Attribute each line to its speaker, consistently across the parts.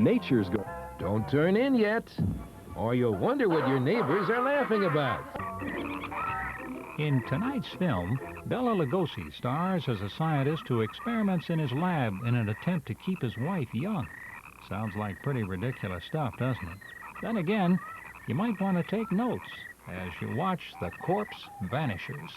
Speaker 1: Nature's going. Don't turn in yet, or you'll wonder what your neighbors are laughing about.
Speaker 2: In tonight's film, Bela Lugosi stars as a scientist who experiments in his lab in an attempt to keep his wife young. Sounds like pretty ridiculous stuff, doesn't it? Then again, you might want to take notes as you watch The Corpse Vanishes.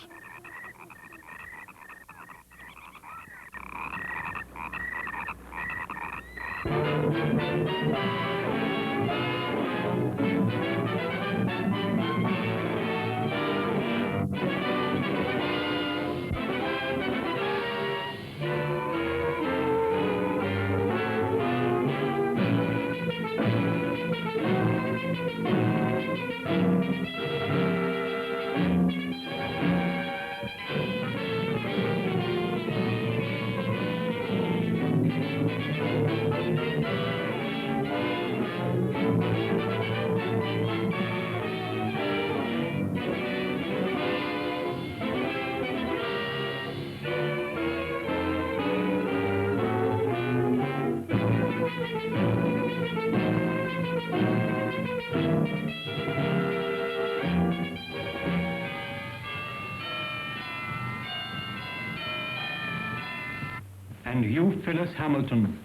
Speaker 3: And you, Phyllis Hamilton,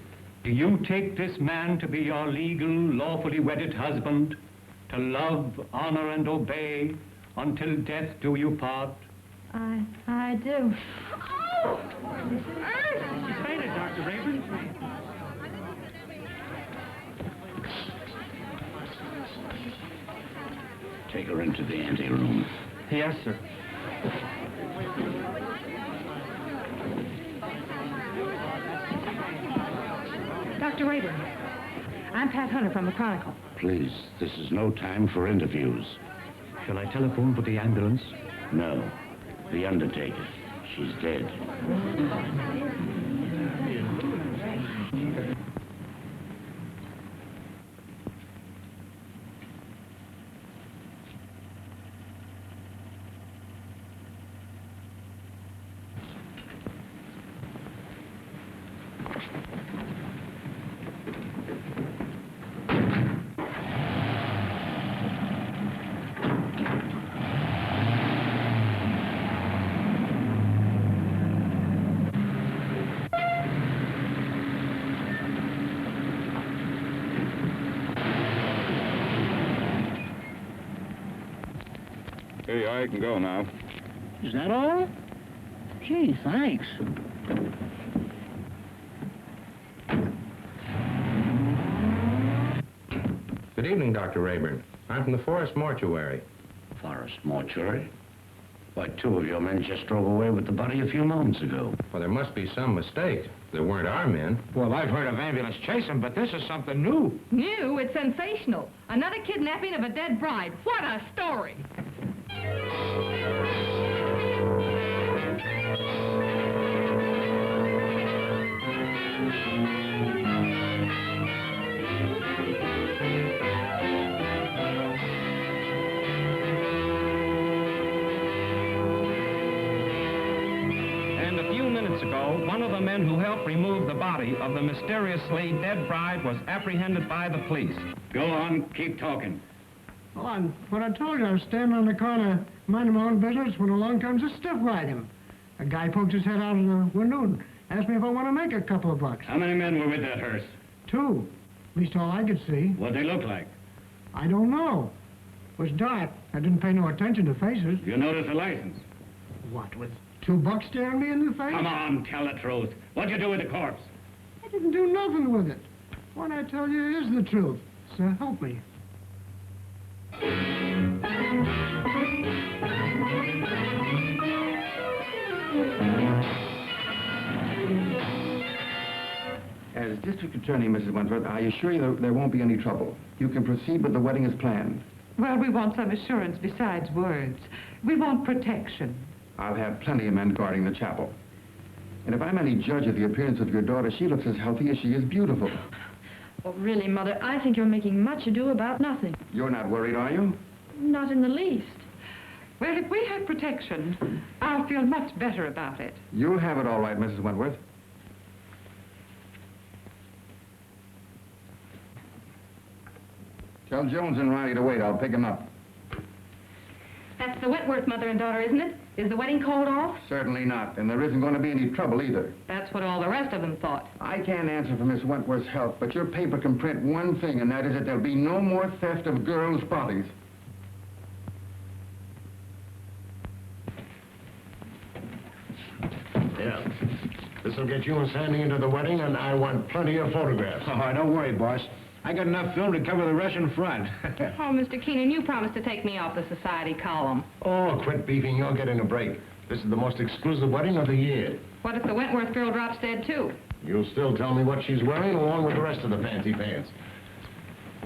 Speaker 3: do you take this man to be your legal, lawfully wedded husband, to love, honor, and obey until death do you part?
Speaker 4: I do. Oh!
Speaker 3: She's fainted, Dr. Rayburn.
Speaker 5: Take her into the anteroom.
Speaker 3: Yes, sir.
Speaker 4: Dr. Rayburn, I'm Pat Hunter from the Chronicle.
Speaker 5: Please, this is no time for interviews.
Speaker 3: Shall I telephone for the ambulance?
Speaker 5: No. The undertaker. She's dead.
Speaker 6: Hey, I can go now.
Speaker 7: Is that all? Gee, thanks.
Speaker 8: Good evening, Dr. Rayburn. I'm from the Forest Mortuary.
Speaker 5: Forest Mortuary? Why, two of your men just drove away with the body a few moments ago.
Speaker 8: Well, there must be some mistake. They weren't our men.
Speaker 9: Well, I've heard of ambulance chasing, but this is something new.
Speaker 4: New? It's sensational. Another kidnapping of a dead bride. What a story!
Speaker 9: And a few minutes ago, one of the men who helped remove the body of the mysteriously dead bride was apprehended by the police.
Speaker 3: Go on, keep talking.
Speaker 7: Oh, what I told you, I was standing on the corner, minding my own business, when along comes a stiff wagon. A guy poked his head out of the window and asked me if I want to make a couple of bucks.
Speaker 3: How many men were with that hearse?
Speaker 7: 2. At least all I could see.
Speaker 3: What'd they look like?
Speaker 7: I don't know. It was dark. I didn't pay no attention to faces.
Speaker 3: You notice the license?
Speaker 7: What, with 2 bucks staring me in the face?
Speaker 3: Come on, tell the truth. What'd you do with the corpse?
Speaker 7: I didn't do nothing with it. What I tell you is the truth. So help me.
Speaker 10: As District Attorney, Mrs. Wentworth, I assure you there won't be any trouble. You can proceed with the wedding as planned.
Speaker 11: Well, we want some assurance besides words. We want protection.
Speaker 10: I'll have plenty of men guarding the chapel. And if I'm any judge of the appearance of your daughter, she looks as healthy as she is beautiful.
Speaker 4: Oh, really, Mother, I think you're making much ado about nothing.
Speaker 10: You're not worried, are you?
Speaker 4: Not in the least.
Speaker 11: Well, if we have protection, I'll feel much better about it.
Speaker 10: You'll have it all right, Mrs. Wentworth. Tell Jones and Riley to wait. I'll pick him up.
Speaker 4: That's the Wentworth mother and daughter, isn't it? Is the wedding called off?
Speaker 10: Certainly not. And there isn't going to be any trouble either.
Speaker 4: That's what all the rest of them thought.
Speaker 10: I can't answer for Miss Wentworth's health, but your paper can print one thing, and that is that there'll be no more theft of girls' bodies.
Speaker 12: Yeah. This'll get you and Sandy into the wedding, and I want plenty of photographs.
Speaker 8: Oh, don't worry, boss. I got enough film to cover the Russian front.
Speaker 4: Oh, Mr. Keenan, you promised to take me off the society column.
Speaker 12: Oh, quit beefing. You're getting a break. This is the most exclusive wedding of the year.
Speaker 4: What if the Wentworth girl drops dead, too?
Speaker 12: You'll still tell me what she's wearing, along with the rest of the fancy pants.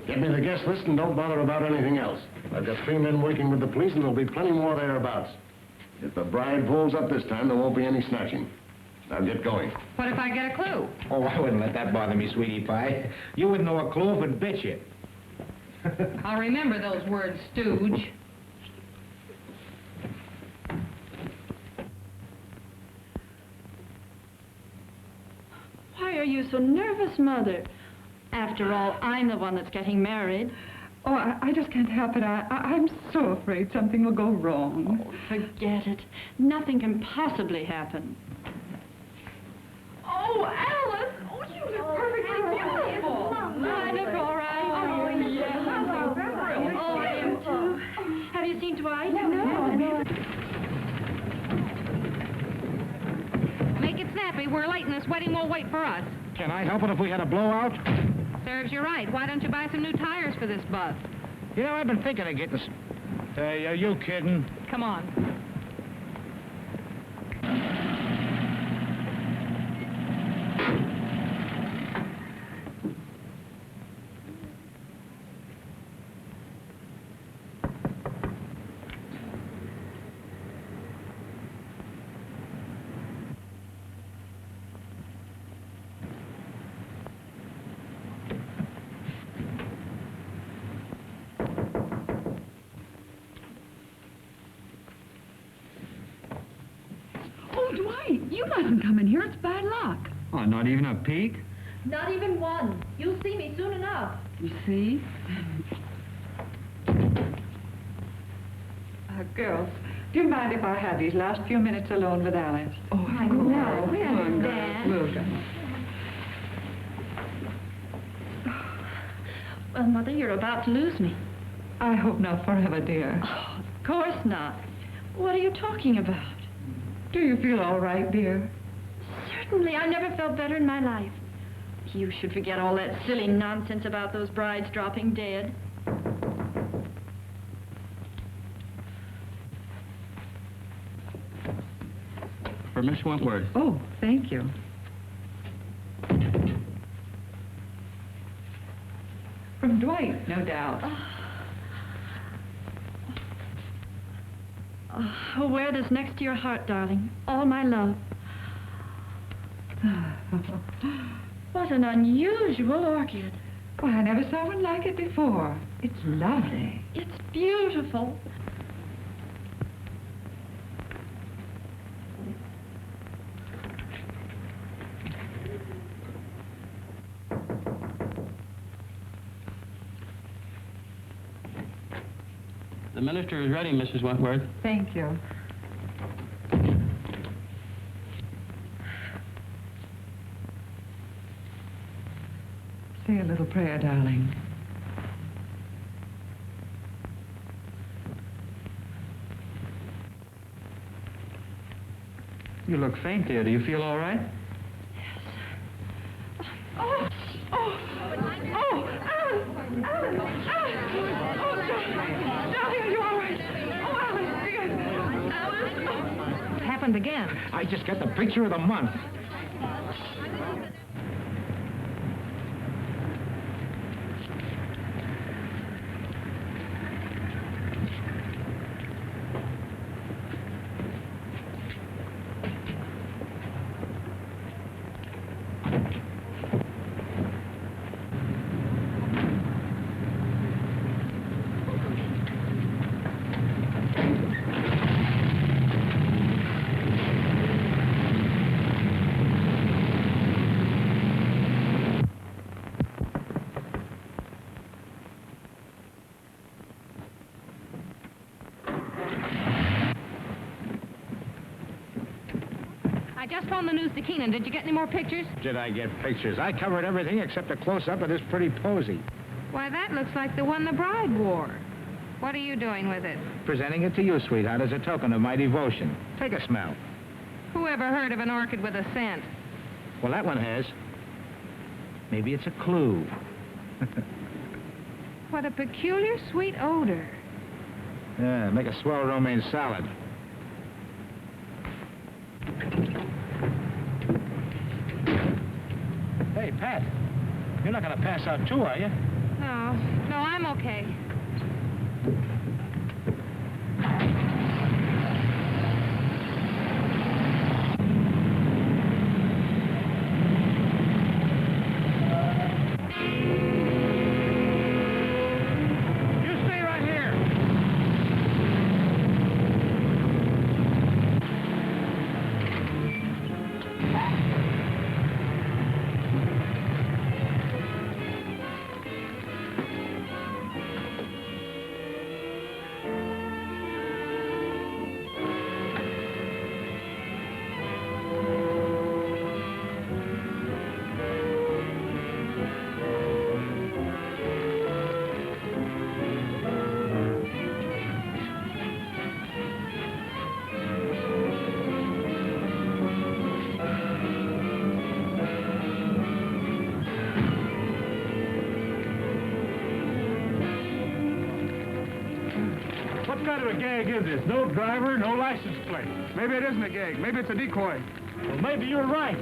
Speaker 12: Get me the guest list and don't bother about anything else. I've got 3 men working with the police, and there'll be plenty more thereabouts. If the bride pulls up this time, there won't be any snatching. Now get going.
Speaker 4: What if I get a clue?
Speaker 8: Oh, I wouldn't let that bother me, sweetie pie. You wouldn't know a clue if it bit you.
Speaker 4: I'll remember those words, stooge.
Speaker 13: Why are you so nervous, Mother? After all, I'm the one that's getting married.
Speaker 11: Oh, I just can't help it. I'm so afraid something will go wrong.
Speaker 13: Oh, forget it. Nothing can possibly happen.
Speaker 4: Oh, Alice! Oh, you look perfectly beautiful.
Speaker 13: I look all right. Oh, yes. Oh, I am too. Have you seen Dwight?
Speaker 4: No. Make it snappy. We're late and this wedding won't wait for us.
Speaker 8: Can I help it if we had a blowout?
Speaker 4: Serves you right. Why don't you buy some new tires for this bus?
Speaker 8: You know, I've been thinking of getting... Hey, are you kidding?
Speaker 4: Come on.
Speaker 11: Dwight, you mustn't come in here. It's bad luck.
Speaker 3: Oh, not even a peek?
Speaker 13: Not even one. You'll see me soon enough.
Speaker 11: You see? Girls, do you mind if I have these last few minutes alone with Alice?
Speaker 13: Oh, I know. We
Speaker 11: understand. We'll go.
Speaker 13: Well, Mother, you're about to lose me.
Speaker 11: I hope not forever, dear.
Speaker 13: Oh, of course not. What are you talking about?
Speaker 11: Do you feel all right, dear?
Speaker 13: Certainly. I never felt better in my life. You should forget all that silly nonsense about those brides dropping dead.
Speaker 3: For Miss Wentworth.
Speaker 11: Oh, thank you. From Dwight, no doubt.
Speaker 13: Oh, wear this next to your heart, darling. All my love. What an unusual orchid.
Speaker 11: Well, I never saw one like it before. It's lovely.
Speaker 13: It's beautiful.
Speaker 3: The minister is ready, Mrs. Wentworth.
Speaker 11: Thank you. Say a little prayer, darling.
Speaker 3: You look faint, dear. Do you feel all right?
Speaker 4: Oh, Alice! Oh, darling, are you all right? Oh, Alice, dear. Alice! It happened again.
Speaker 8: I just got the picture of the month.
Speaker 14: I just phoned the news to Keenan. Did you get any more pictures?
Speaker 8: Did I get pictures? I covered everything except a close-up of this pretty posy.
Speaker 14: Why, that looks like the one the bride wore. What are you doing with it?
Speaker 8: Presenting it to you, sweetheart, as a token of my devotion. Take a smell.
Speaker 14: Who ever heard of an orchid with a scent?
Speaker 8: Well, that one has. Maybe it's a clue.
Speaker 14: What a peculiar sweet odor.
Speaker 8: Yeah, make a swell romaine salad. Hey, Pat, you're not going to pass out too, are you?
Speaker 14: No, I'm okay.
Speaker 15: What kind of a gag is this? No driver, no license plate. Maybe it isn't a gag. Maybe it's a decoy. Well, maybe you're right.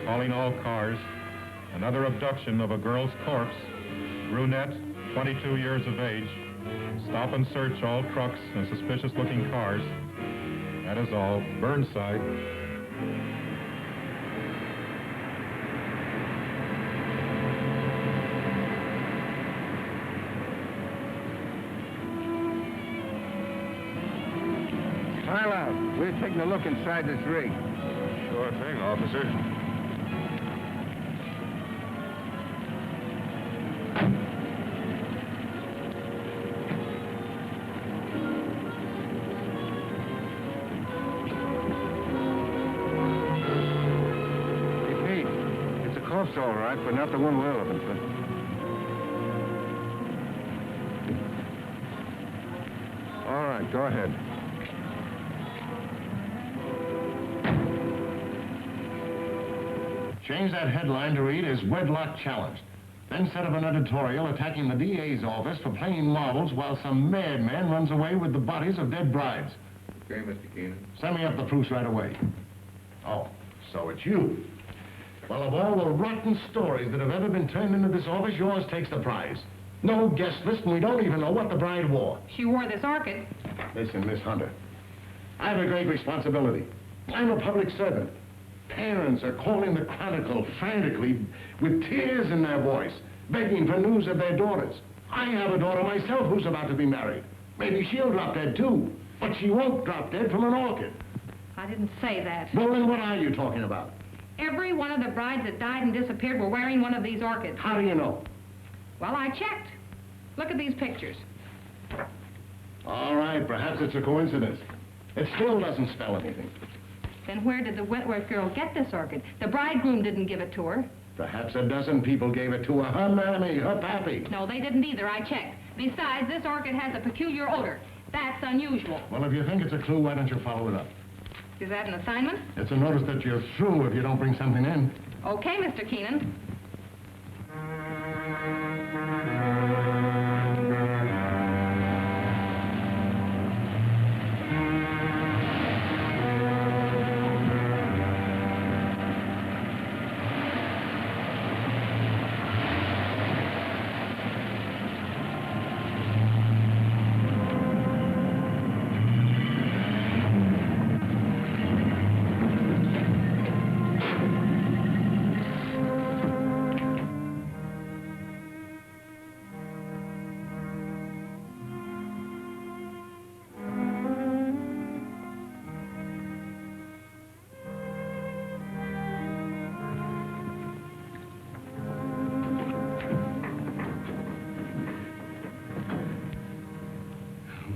Speaker 16: Calling all cars. Another abduction of a girl's corpse. Brunette, 22 years of age. Stop and search all trucks and suspicious-looking cars. That is all. Burnside.
Speaker 17: Pile out. We're taking a look inside this rig.
Speaker 16: Sure thing, officer.
Speaker 17: It's all right, but not the one we're looking for. All right, go ahead.
Speaker 12: Change that headline to read as Wedlock Challenged. Then set up an editorial attacking the DA's office for playing marbles while some madman runs away with the bodies of dead brides.
Speaker 17: Okay, Mr. Keenan.
Speaker 12: Send me up the proofs right away. Oh, so it's you. Well, of all the rotten stories that have ever been turned into this office, yours takes the prize. No guest list, and we don't even know what the bride wore.
Speaker 14: She wore this orchid.
Speaker 12: Listen, Miss Hunter, I have a great responsibility. I'm a public servant. Parents are calling the Chronicle frantically with tears in their voice, begging for news of their daughters. I have a daughter myself who's about to be married. Maybe she'll drop dead, too. But she won't drop dead from an orchid.
Speaker 14: I didn't say that.
Speaker 12: Well, then what are you talking about?
Speaker 14: Every one of the brides that died and disappeared were wearing one of these orchids.
Speaker 12: How do you know?
Speaker 14: Well, I checked. Look at these pictures.
Speaker 12: All right, perhaps it's a coincidence. It still doesn't spell anything.
Speaker 14: Then where did the Wentworth girl get this orchid? The bridegroom didn't give it to her.
Speaker 12: Perhaps a dozen people gave it to her. Her mammy, her pappy.
Speaker 14: No, they didn't either. I checked. Besides, this orchid has a peculiar odor. That's unusual.
Speaker 12: Well, if you think it's a clue, why don't you follow it up?
Speaker 14: Is that an assignment?
Speaker 12: It's a notice that you're through if you don't bring something in.
Speaker 14: Okay, Mr. Keenan.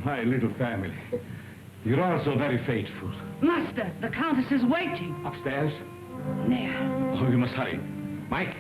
Speaker 18: My little family. You're all so very faithful.
Speaker 11: Master, the Countess is waiting.
Speaker 18: Upstairs?
Speaker 11: There.
Speaker 18: Oh, you must hurry. Mike?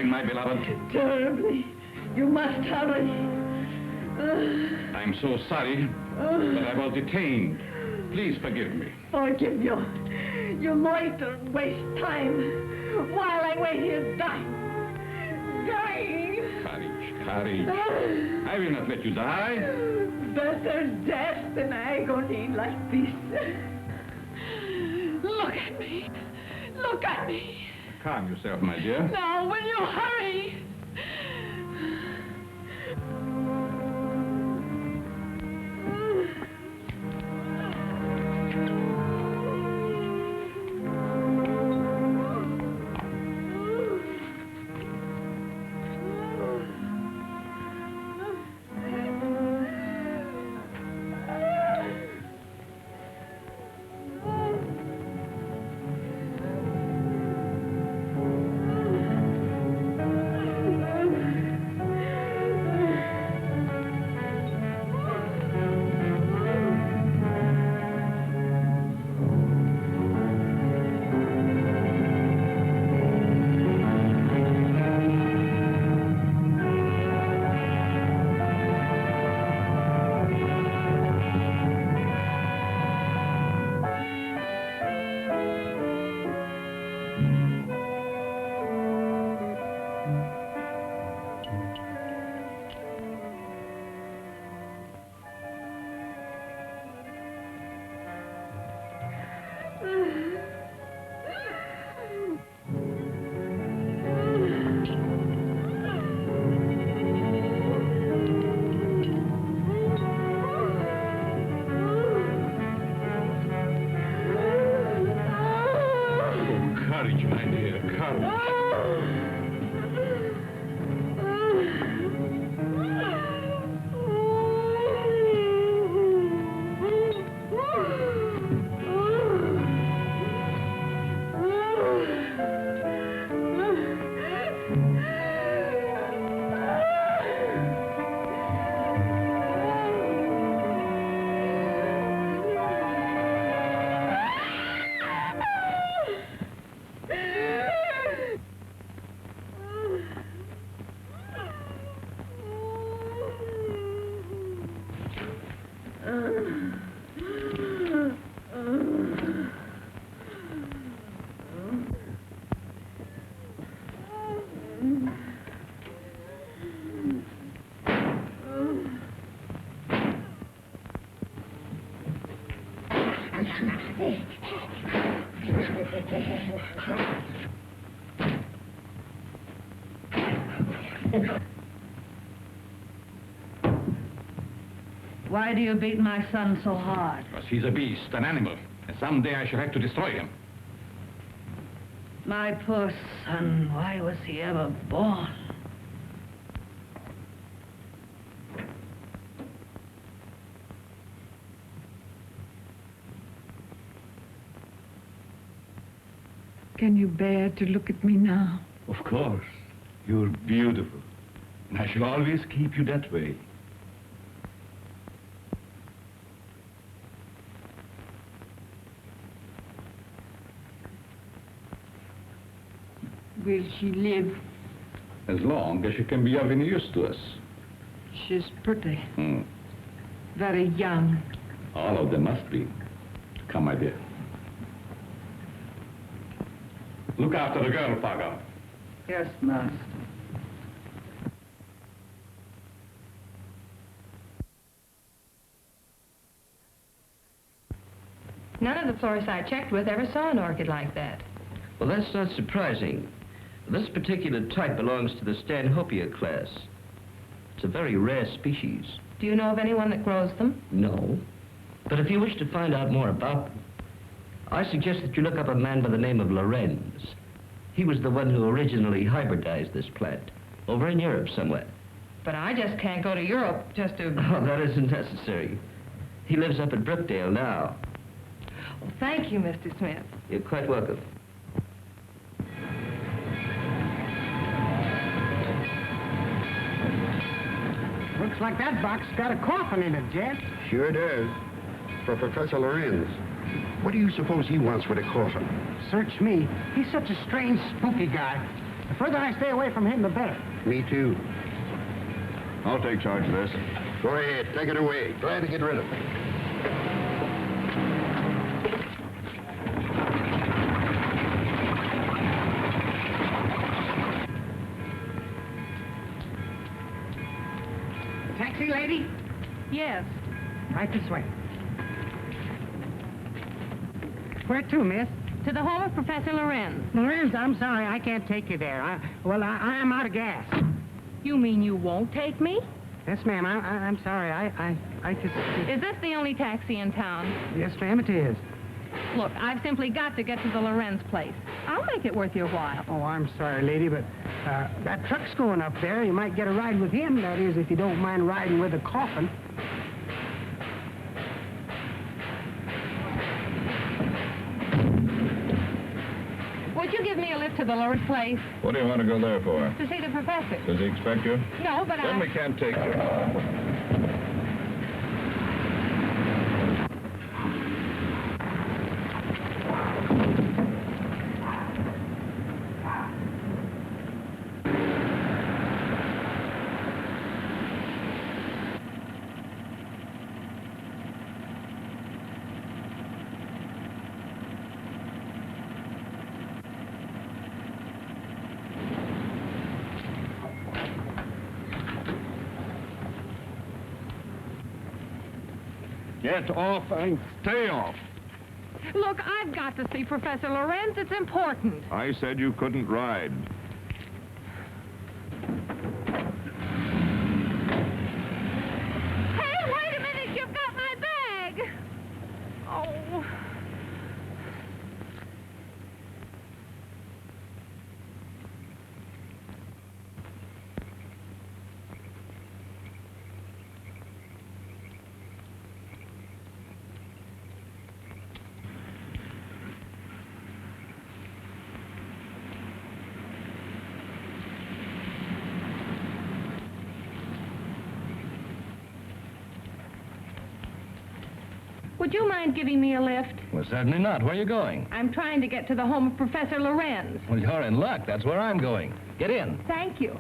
Speaker 16: My beloved.
Speaker 4: Terribly. You must hurry.
Speaker 16: I'm so sorry, but I was detained. Please forgive me.
Speaker 4: Forgive you. You loiter and waste time while I wait here dying. Dying.
Speaker 16: Courage. I will not let you die.
Speaker 4: Better death than agony like this. Look at me. Look at me.
Speaker 16: Calm yourself, my dear.
Speaker 4: Now, will you hurry?
Speaker 16: Courage, my dear, courage.
Speaker 11: Why do you beat my son so hard?
Speaker 16: Because he's a beast, an animal, and someday I shall have to destroy him.
Speaker 11: My poor son, why was he ever born? Can you bear to look at me now?
Speaker 18: Of course. You're beautiful. And I shall always keep you that way.
Speaker 11: Will she live?
Speaker 18: As long as she can be of any use to us.
Speaker 11: She's pretty. Very young.
Speaker 18: All of them must be. Come, my dear. Look after the girl, Paga.
Speaker 11: Yes, master.
Speaker 14: None of the florists I checked with ever saw an orchid like that.
Speaker 19: Well, that's not surprising. This particular type belongs to the Stanhopea class. It's a very rare species.
Speaker 14: Do you know of anyone that grows them?
Speaker 19: No. But if you wish to find out more about them, I suggest that you look up a man by the name of Lorenz. He was the one who originally hybridized this plant, over in Europe somewhere.
Speaker 14: But I just can't go to Europe just to...
Speaker 19: Oh, that isn't necessary. He lives up at Brookdale now.
Speaker 14: Well, thank you, Mr. Smith.
Speaker 19: You're quite welcome.
Speaker 7: Looks like that box got a coffin in it, Jet.
Speaker 10: Sure does. For Professor Lorenz. What do you suppose he wants with a coffin?
Speaker 7: Search me. He's such a strange, spooky guy. The further I stay away from him, the better.
Speaker 10: Me too.
Speaker 18: I'll take charge of this.
Speaker 10: Go ahead, take it away. Glad to get rid of it.
Speaker 7: Taxi, lady?
Speaker 14: Yes.
Speaker 7: Right this way. Where to, miss?
Speaker 14: To the home of Professor Lorenz.
Speaker 7: Lorenz, I'm sorry, I can't take you there. I'm out of gas.
Speaker 14: You mean you won't take me?
Speaker 7: Yes, ma'am, I'm sorry. I just...
Speaker 14: Is this the only taxi in town?
Speaker 7: Yes, ma'am, it is.
Speaker 14: Look, I've simply got to get to the Lorenz place. I'll make it worth your while.
Speaker 7: Oh, I'm sorry, lady, but that truck's going up there. You might get a ride with him, that is, if you don't mind riding with a coffin.
Speaker 14: Would you give me a lift to the Lorenz place?
Speaker 6: What do you want to go there for?
Speaker 14: To see the professor.
Speaker 6: Does he expect you?
Speaker 14: No, but
Speaker 6: Then we can't take you.
Speaker 18: Get off and stay off.
Speaker 14: Look, I've got to see Professor Lorenz. It's important.
Speaker 6: I said you couldn't ride.
Speaker 14: Hey, wait a minute. You've got my bag. Oh. Would you mind giving me a lift?
Speaker 20: Well, certainly not. Where are you going?
Speaker 14: I'm trying to get to the home of Professor Lorenz.
Speaker 20: Well, you're in luck. That's where I'm going. Get in.
Speaker 14: Thank you.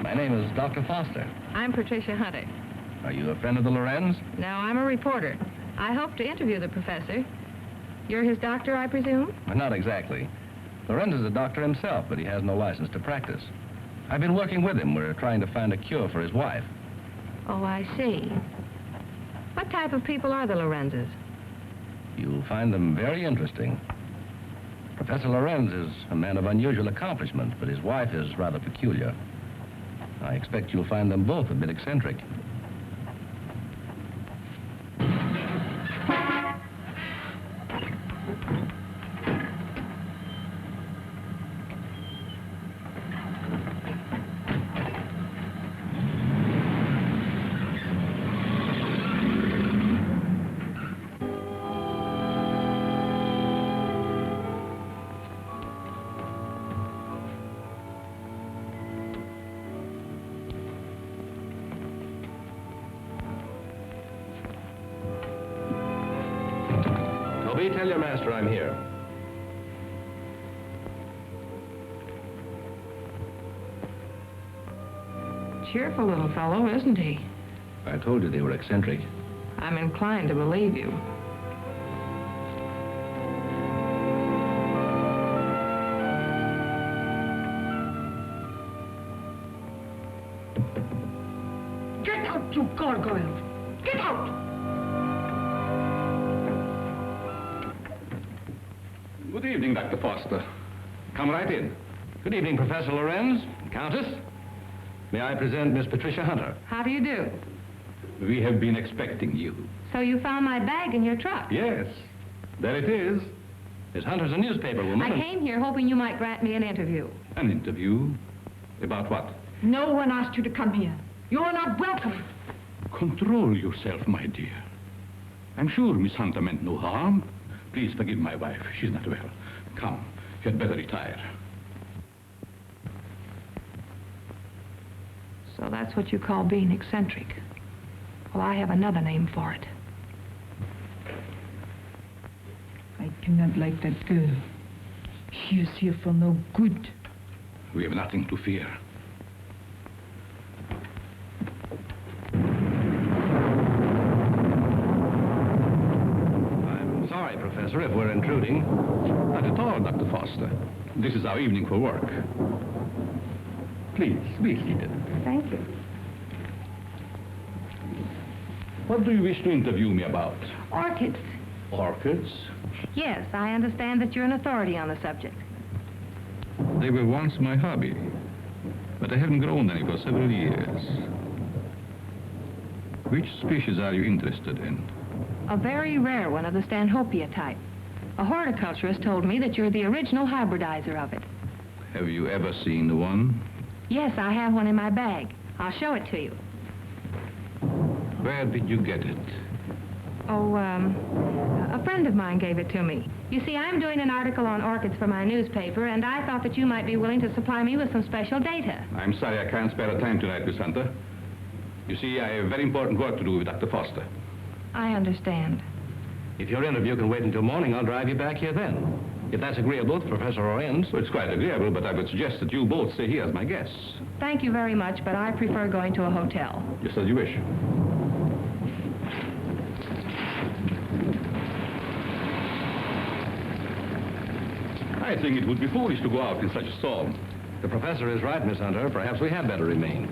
Speaker 20: My name is Dr. Foster.
Speaker 14: I'm Patricia Hunter.
Speaker 20: Are you a friend of the Lorenz?
Speaker 14: No, I'm a reporter. I hope to interview the professor. You're his doctor, I presume?
Speaker 20: Well, not exactly. Lorenz is a doctor himself, but he has no license to practice. I've been working with him. We're trying to find a cure for his wife.
Speaker 14: Oh, I see. What type of people are the Lorenzes?
Speaker 20: You'll find them very interesting. Professor Lorenz is a man of unusual accomplishment, but his wife is rather peculiar. I expect you'll find them both a bit eccentric.
Speaker 1: Tell your master I'm here.
Speaker 14: Cheerful little fellow, isn't he?
Speaker 20: I told you they were eccentric.
Speaker 14: I'm inclined to believe you.
Speaker 7: Get
Speaker 4: Get out, you gargoyle! Get out!
Speaker 20: Good evening, Dr. Foster. Come right in. Good evening, Professor Lorenz, Countess. May I present Miss Patricia Hunter?
Speaker 14: How do you do?
Speaker 20: We have been expecting you.
Speaker 14: So you found my bag in your truck?
Speaker 20: Yes, there it is. Miss Hunter's a newspaper woman.
Speaker 14: I came here hoping you might grant me an interview.
Speaker 20: An interview? About what?
Speaker 4: No one asked you to come here. You are not welcome.
Speaker 20: Control yourself, my dear. I'm sure Miss Hunter meant no harm. Please forgive my wife. She's not well. Come, you had better retire.
Speaker 14: So that's what you call being eccentric. Well, I have another name for it.
Speaker 4: I do not like that girl. She is here for no good.
Speaker 20: We have nothing to fear. I'm sorry, Professor, if we're intruding. Not at all, Dr. Foster. This is our evening for work. Please, be seated.
Speaker 14: Thank you.
Speaker 20: What do you wish to interview me about?
Speaker 14: Orchids.
Speaker 20: Orchids?
Speaker 14: Yes, I understand that you're an authority on the subject.
Speaker 16: They were once my hobby, but I haven't grown any for several years. Which species are you interested in?
Speaker 14: A very rare one of the Stanhopea type. A horticulturist told me that you're the original hybridizer of it.
Speaker 16: Have you ever seen one?
Speaker 14: Yes, I have one in my bag. I'll show it to you.
Speaker 16: Where did you get it?
Speaker 14: Oh, a friend of mine gave it to me. You see, I'm doing an article on orchids for my newspaper, and I thought that you might be willing to supply me with some special data.
Speaker 20: I'm sorry I can't spare the time tonight, Miss Hunter. You see, I have very important work to do with Dr. Foster.
Speaker 14: I understand.
Speaker 20: If your interview can wait until morning, I'll drive you back here then. If that's agreeable to Professor Lorenz. Well, it's quite agreeable, but I would suggest that you both stay here as my guests.
Speaker 14: Thank you very much, but I prefer going to a hotel.
Speaker 20: Just as you wish. I think it would be foolish to go out in such a storm. The professor is right, Miss Hunter. Perhaps we had better remain.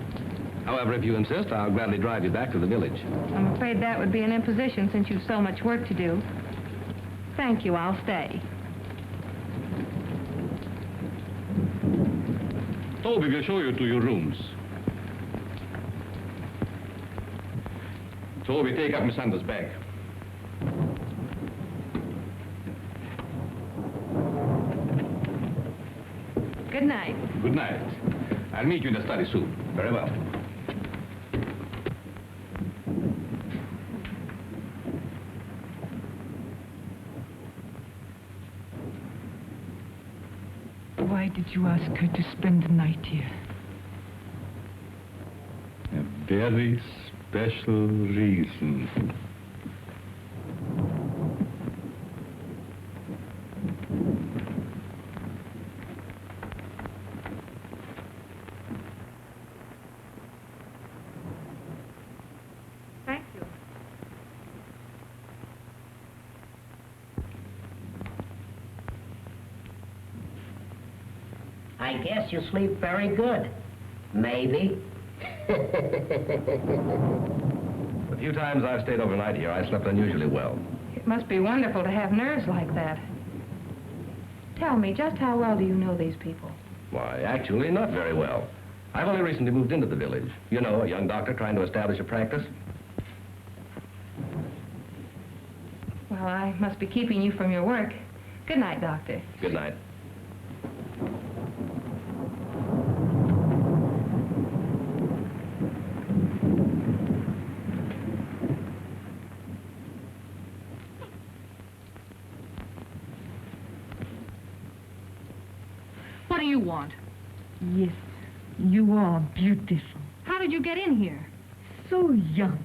Speaker 20: However, if you insist, I'll gladly drive you back to the village.
Speaker 14: I'm afraid that would be an imposition since you've so much work to do. Thank you, I'll stay.
Speaker 20: Toby will show you to your rooms. Toby, take up Miss Hunter's bag.
Speaker 14: Good night.
Speaker 20: Good night. I'll meet you in the study soon. Very well.
Speaker 4: Why did you ask her to spend the night here?
Speaker 16: A very special reason.
Speaker 14: Thank you.
Speaker 21: I guess you sleep very good. Maybe.
Speaker 20: The few times I've stayed overnight here, I slept unusually well.
Speaker 14: It must be wonderful to have nerves like that. Tell me, just how well do you know these people?
Speaker 20: Why, actually, not very well. I've only recently moved into the village. You know, a young doctor trying to establish a practice.
Speaker 14: Well, I must be keeping you from your work. Good night, Doctor.
Speaker 20: Good night.
Speaker 4: What do you want? Yes, you are beautiful.
Speaker 14: How did you get in here?
Speaker 4: So young.